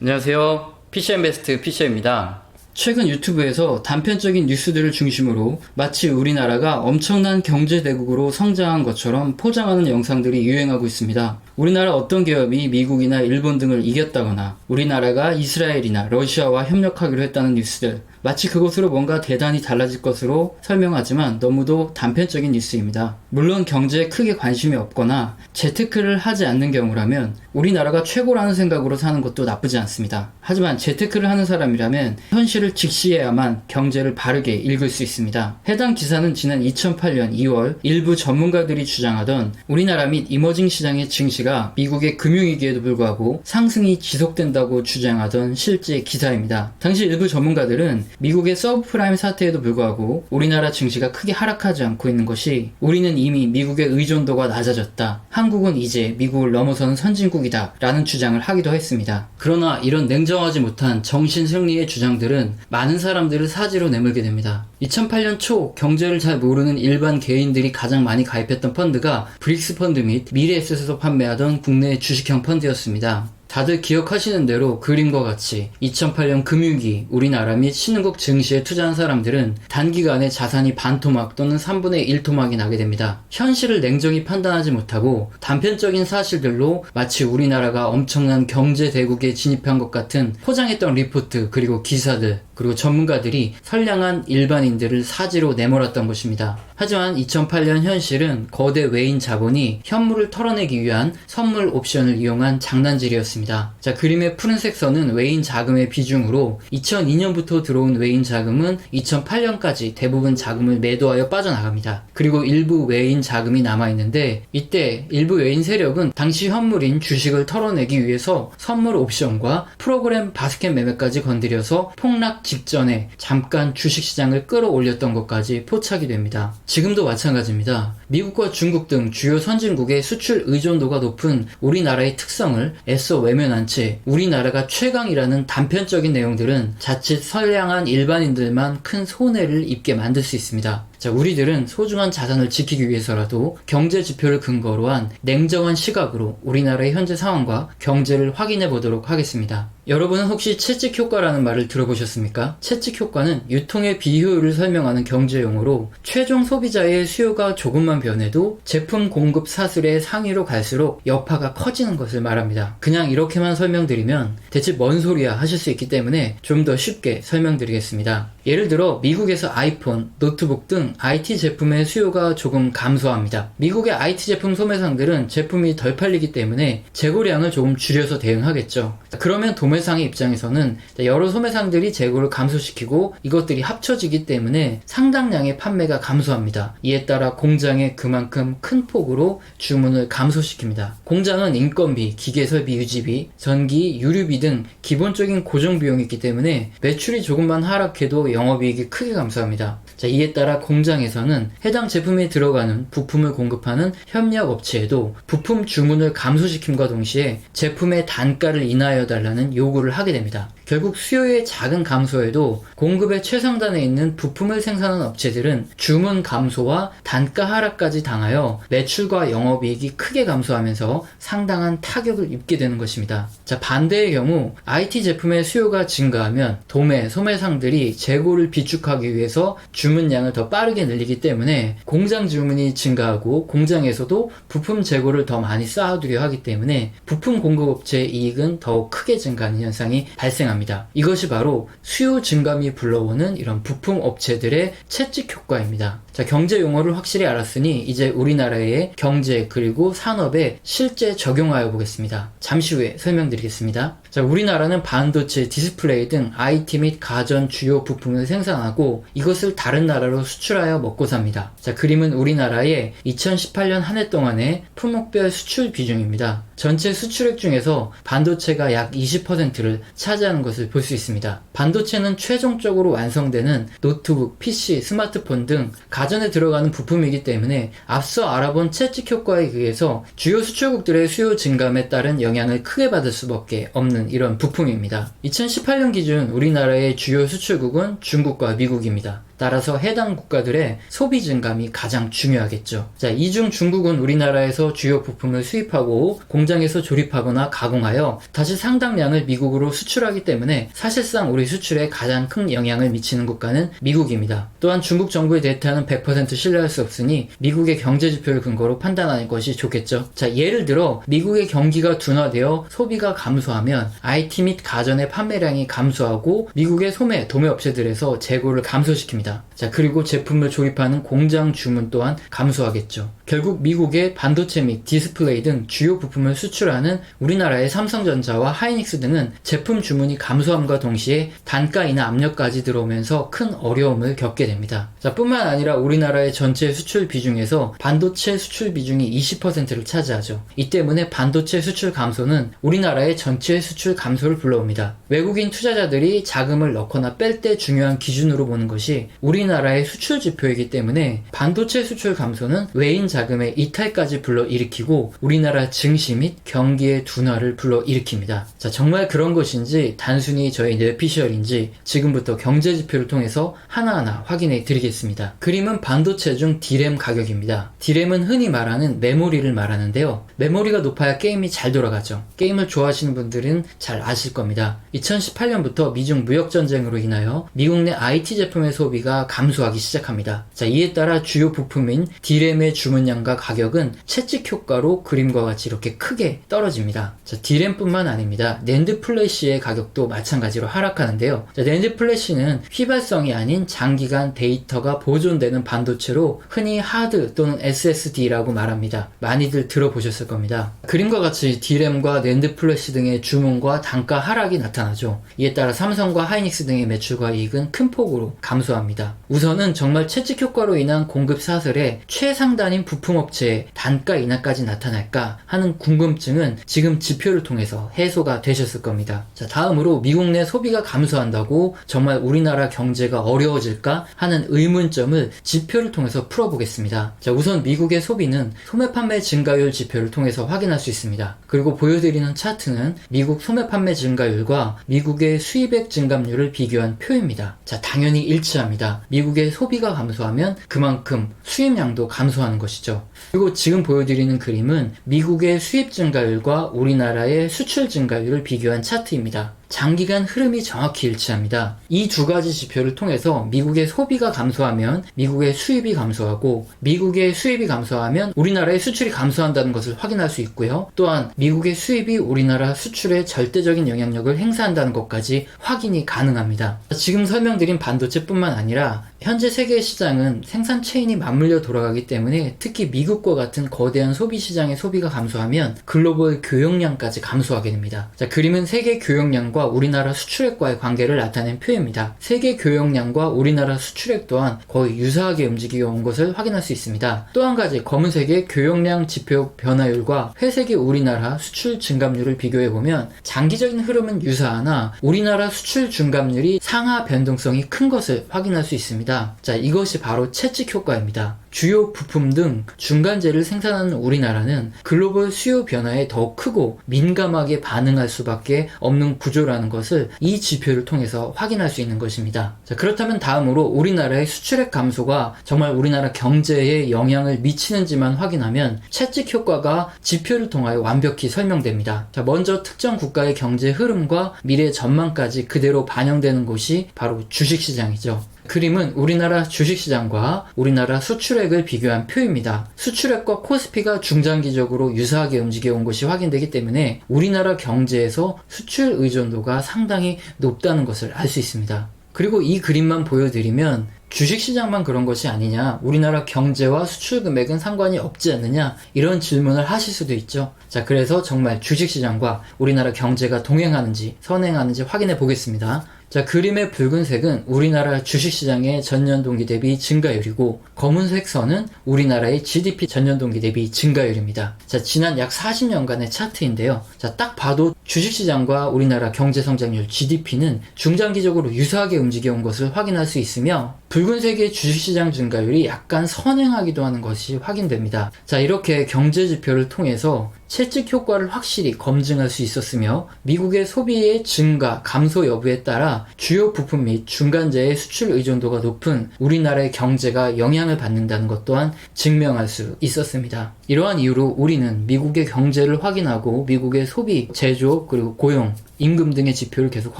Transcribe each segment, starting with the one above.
안녕하세요. PC앤베스트 PC입니다. 최근 유튜브에서 단편적인 뉴스들을 중심으로 마치 우리나라가 엄청난 경제대국으로 성장한 것처럼 포장하는 영상들이 유행하고 있습니다. 우리나라 어떤 기업이 미국이나 일본 등을 이겼다거나 우리나라가 이스라엘이나 러시아와 협력하기로 했다는 뉴스들, 마치 그것으로 뭔가 대단히 달라질 것으로 설명하지만 너무도 단편적인 뉴스입니다. 물론 경제에 크게 관심이 없거나 재테크를 하지 않는 경우라면 우리나라가 최고라는 생각으로 사는 것도 나쁘지 않습니다. 하지만 재테크를 하는 사람이라면 현실을 직시해야만 경제를 바르게 읽을 수 있습니다. 해당 기사는 지난 2008년 2월 일부 전문가들이 주장하던 우리나라 및 이머징 시장의 증시가 미국의 금융위기에도 불구하고 상승이 지속된다고 주장하던 실제 기사입니다. 당시 일부 전문가들은 미국의 서브프라임 사태에도 불구하고 우리나라 증시가 크게 하락하지 않고 있는 것이 우리는 이미 미국의 의존도가 낮아졌다. 한국은 이제 미국을 넘어서는 선진국이다. 라는 주장을 하기도 했습니다. 그러나 이런 냉정하지 못한 정신승리의 주장들은 많은 사람들을 사지로 내몰게 됩니다. 2008년 초 경제를 잘 모르는 일반 개인들이 가장 많이 가입했던 펀드가 브릭스 펀드 및 미래에셋에서 판매하던 국내 주식형 펀드였습니다. 다들 기억하시는 대로 그림과 같이 2008년 금융위기 우리나라 및 신흥국 증시에 투자한 사람들은 단기간에 자산이 반토막 또는 3분의 1토막이 나게 됩니다. 현실을 냉정히 판단하지 못하고 단편적인 사실들로 마치 우리나라가 엄청난 경제 대국에 진입한 것 같은 포장했던 리포트 그리고 기사들 그리고 전문가들이 선량한 일반인들을 사지로 내몰았던 것입니다. 하지만 2008년 현실은 거대 외인 자본이 현물을 털어내기 위한 선물 옵션을 이용한 장난질이었습니다. 자, 그림의 푸른색 선은 외인 자금의 비중으로 2002년부터 들어온 외인 자금은 2008년까지 대부분 자금을 매도하여 빠져나갑니다. 그리고 일부 외인 자금이 남아있는데 이때 일부 외인 세력은 당시 현물인 주식을 털어내기 위해서 선물 옵션과 프로그램 바스켓 매매까지 건드려서 폭락 직전에 잠깐 주식시장을 끌어올렸던 것까지 포착이 됩니다. 지금도 마찬가지입니다. 미국과 중국 등 주요 선진국의 수출 의존도가 높은 우리나라의 특성을 애써 외면한 채 우리나라가 최강이라는 단편적인 내용들은 자칫 선량한 일반인들만 큰 손해를 입게 만들 수 있습니다. 자, 우리들은 소중한 자산을 지키기 위해서라도 경제 지표를 근거로 한 냉정한 시각으로 우리나라의 현재 상황과 경제를 확인해 보도록 하겠습니다. 여러분은 혹시 채찍 효과라는 말을 들어보셨습니까? 채찍 효과는 유통의 비효율을 설명하는 경제 용어로 최종 소비자의 수요가 조금만 변해도 제품 공급 사슬의 상위로 갈수록 여파가 커지는 것을 말합니다. 그냥 이렇게만 설명드리면 대체 뭔 소리야 하실 수 있기 때문에 좀 더 쉽게 설명드리겠습니다. 예를 들어 미국에서 아이폰, 노트북 등 IT 제품의 수요가 조금 감소합니다. 미국의 IT 제품 소매상들은 제품이 덜 팔리기 때문에 재고량을 조금 줄여서 대응하겠죠. 그러면 도매상의 입장에서는 여러 소매상들이 재고를 감소시키고 이것들이 합쳐지기 때문에 상당량의 판매가 감소합니다. 이에 따라 공장에 그만큼 큰 폭으로 주문을 감소시킵니다. 공장은 인건비, 기계설비 유지비, 전기, 유류비 등 기본적인 고정비용이 있기 때문에 매출이 조금만 하락해도 영업이익이 크게 감소합니다. 자, 이에 따라 공장에서는 해당 제품에 들어가는 부품을 공급하는 협력업체에도 부품 주문을 감소시킴과 동시에 제품의 단가를 인하여 달라는 요구를 하게 됩니다. 결국 수요의 작은 감소에도 공급의 최상단에 있는 부품을 생산하는 업체들은 주문 감소와 단가 하락까지 당하여 매출과 영업이익이 크게 감소하면서 상당한 타격을 입게 되는 것입니다. 자, 반대의 경우 IT 제품의 수요가 증가하면 도매, 소매상들이 재고를 비축하기 위해서 주문량을 더 빠르게 늘리기 때문에 공장 주문이 증가하고 공장에서도 부품 재고를 더 많이 쌓아두려 하기 때문에 부품 공급업체의 이익은 더욱 크게 증가하는 현상이 발생합니다. 이것이 바로 수요 증감이 불러오는 이런 부품 업체들의 채찍 효과입니다. 자, 경제 용어를 확실히 알았으니 이제 우리나라의 경제 그리고 산업에 실제 적용하여 보겠습니다. 잠시 후에 설명드리겠습니다. 자, 우리나라는 반도체, 디스플레이 등 IT 및 가전 주요 부품을 생산하고 이것을 다른 나라로 수출하여 먹고 삽니다. 자, 그림은 우리나라의 2018년 한 해 동안의 품목별 수출 비중입니다. 전체 수출액 중에서 반도체가 약 20%를 차지하는 것을 볼 수 있습니다. 반도체는 최종적으로 완성되는 노트북, PC, 스마트폰 등 가전에 들어가는 부품이기 때문에 앞서 알아본 채찍 효과에 의해서 주요 수출국들의 수요 증감에 따른 영향을 크게 받을 수밖에 없는 이런 부품입니다. 2018년 기준 우리나라의 주요 수출국은 중국과 미국입니다. 따라서 해당 국가들의 소비 증감이 가장 중요하겠죠. 자, 이 중 중국은 우리나라에서 주요 부품을 수입하고 공장 공장에서 조립하거나 가공하여 다시 상당량을 미국으로 수출하기 때문에 사실상 우리 수출에 가장 큰 영향을 미치는 국가는 미국입니다. 또한 중국 정부의 데이터는 100% 신뢰할 수 없으니 미국의 경제 지표를 근거로 판단하는 것이 좋겠죠. 자, 예를 들어 미국의 경기가 둔화되어 소비가 감소하면 IT 및 가전의 판매량이 감소하고 미국의 소매, 도매 업체들에서 재고를 감소시킵니다. 자, 그리고 제품을 조립하는 공장 주문 또한 감소하겠죠. 결국 미국의 반도체 및 디스플레이 등 주요 부품을 수출하는 우리나라의 삼성전자와 하이닉스 등은 제품 주문이 감소함과 동시에 단가 인하 압력까지 들어오면서 큰 어려움을 겪게 됩니다. 자, 뿐만 아니라 우리나라의 전체 수출 비중에서 반도체 수출 비중이 20%를 차지하죠. 이 때문에 반도체 수출 감소는 우리나라의 전체 수출 감소를 불러옵니다. 외국인 투자자들이 자금을 넣거나 뺄 때 중요한 기준으로 보는 것이 우리나라의 수출 지표이기 때문에 반도체 수출 감소는 외인 자금의 이탈까지 불러일으키고 우리나라 증시 및 경기의 둔화를 불러일으킵니다. 자, 정말 그런 것인지 단순히 저희 뇌피셜인지 지금부터 경제 지표를 통해서 하나하나 확인해 드리겠습니다. 그림은 반도체 중 D램 가격입니다. D램은 흔히 말하는 메모리를 말하는데요. 메모리가 높아야 게임이 잘 돌아가죠. 게임을 좋아하시는 분들은 잘 아실 겁니다. 2018년부터 미중 무역전쟁으로 인하여 미국 내 IT 제품의 소비가 감소하기 시작합니다. 자, 이에 따라 주요 부품인 D램의 주문량과 가격은 채찍 효과로 그림과 같이 이렇게 크게 떨어집니다. 자, D램뿐만 아닙니다. 낸드 플래시의 가격도 마찬가지로 하락하는데요. 자, 낸드 플래시는 휘발성이 아닌 장기간 데이터가 보존되는 반도체로 흔히 하드 또는 SSD라고 말합니다. 많이들 들어보셨을 겁니다. 그림과 같이 D램과 낸드 플래시 등의 주문과 단가 하락이 나타나죠. 이에 따라 삼성과 하이닉스 등의 매출과 이익은 큰 폭으로 감소합니다. 우선은 정말 채찍 효과로 인한 공급 사슬에 최상단인 부품업체의 단가 인하까지 나타날까 하는 궁금증은 지금 지표를 통해서 해소가 되셨을 겁니다. 자, 다음으로 미국 내 소비가 감소한다고 정말 우리나라 경제가 어려워질까 하는 의문점을 지표를 통해서 풀어보겠습니다. 자, 우선 미국의 소비는 소매 판매 증가율 지표를 통해서 확인할 수 있습니다. 그리고 보여드리는 차트는 미국 소매 판매 증가율과 미국의 수입액 증감률을 비교한 표입니다. 자, 당연히 일치합니다. 미국의 소비가 감소하면 그만큼 수입량도 감소하는 것이죠. 그리고 지금 보여드리는 그림은 미국의 수입 증가율과 우리나라의 수출 증가율을 비교한 차트입니다. 장기간 흐름이 정확히 일치합니다. 이 두 가지 지표를 통해서 미국의 소비가 감소하면 미국의 수입이 감소하고 미국의 수입이 감소하면 우리나라의 수출이 감소한다는 것을 확인할 수 있고요. 또한 미국의 수입이 우리나라 수출에 절대적인 영향력을 행사한다는 것까지 확인이 가능합니다. 지금 설명드린 반도체뿐만 아니라 현재 세계 시장은 생산 체인이 맞물려 돌아가기 때문에 특히 미국과 같은 거대한 소비 시장의 소비가 감소하면 글로벌 교역량까지 감소하게 됩니다. 자, 그림은 세계 교역량과 우리나라 수출액과의 관계를 나타낸 표입니다. 세계 교역량과 우리나라 수출액 또한 거의 유사하게 움직여 온 것을 확인할 수 있습니다. 또 한 가지 검은색의 교역량 지표 변화율과 회색의 우리나라 수출 증감률을 비교해보면 장기적인 흐름은 유사하나 우리나라 수출 증감률이 상하 변동성이 큰 것을 확인할 수 있습니다. 자, 이것이 바로 채찍 효과입니다. 주요 부품 등 중간재를 생산하는 우리나라는 글로벌 수요 변화에 더 크고 민감하게 반응할 수밖에 없는 구조라는 것을 이 지표를 통해서 확인할 수 있는 것입니다. 자, 그렇다면 다음으로 우리나라의 수출액 감소가 정말 우리나라 경제에 영향을 미치는지만 확인하면 채찍 효과가 지표를 통하여 완벽히 설명됩니다. 자, 먼저 특정 국가의 경제 흐름과 미래 전망까지 그대로 반영되는 곳이 바로 주식시장이죠. 그림은 우리나라 주식시장과 우리나라 수출액을 비교한 표입니다. 수출액과 코스피가 중장기적으로 유사하게 움직여 온 것이 확인되기 때문에 우리나라 경제에서 수출 의존도가 상당히 높다는 것을 알 수 있습니다. 그리고 이 그림만 보여드리면 주식시장만 그런 것이 아니냐, 우리나라 경제와 수출 금액은 상관이 없지 않느냐, 이런 질문을 하실 수도 있죠. 자, 그래서 정말 주식시장과 우리나라 경제가 동행하는지 선행하는지 확인해 보겠습니다. 자, 그림의 붉은색은 우리나라 주식시장의 전년 동기 대비 증가율이고 검은색 선은 우리나라의 GDP 전년 동기 대비 증가율입니다. 자, 지난 약 40년간의 차트인데요. 자, 딱 봐도 주식시장과 우리나라 경제성장률 GDP는 중장기적으로 유사하게 움직여 온 것을 확인할 수 있으며 붉은색의 주식시장 증가율이 약간 선행하기도 하는 것이 확인됩니다. 자, 이렇게 경제지표를 통해서 채찍 효과를 확실히 검증할 수 있었으며 미국의 소비의 증가, 감소 여부에 따라 주요 부품 및 중간재의 수출 의존도가 높은 우리나라의 경제가 영향을 받는다는 것 또한 증명할 수 있었습니다. 이러한 이유로 우리는 미국의 경제를 확인하고 미국의 소비, 제조업, 그리고 고용, 임금 등의 지표를 계속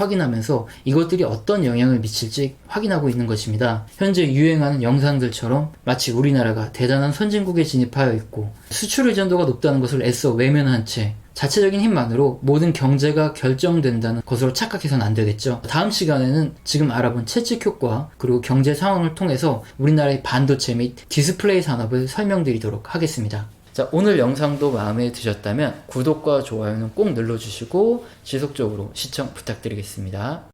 확인하면서 이것들이 어떤 영향을 미칠지 확인하고 있는 것입니다. 현재 유행하는 영상들처럼 마치 우리나라가 대단한 선진국에 진입하여 있고 수출 의존도가 높다는 것을 애써 외면한 채 자체적인 힘만으로 모든 경제가 결정된다는 것으로 착각해서는 안 되겠죠. 다음 시간에는 지금 알아본 채찍 효과 그리고 경제 상황을 통해서 우리나라의 반도체 및 디스플레이 산업을 설명드리도록 하겠습니다. 자, 오늘 영상도 마음에 드셨다면 구독과 좋아요는 꼭 눌러주시고 지속적으로 시청 부탁드리겠습니다.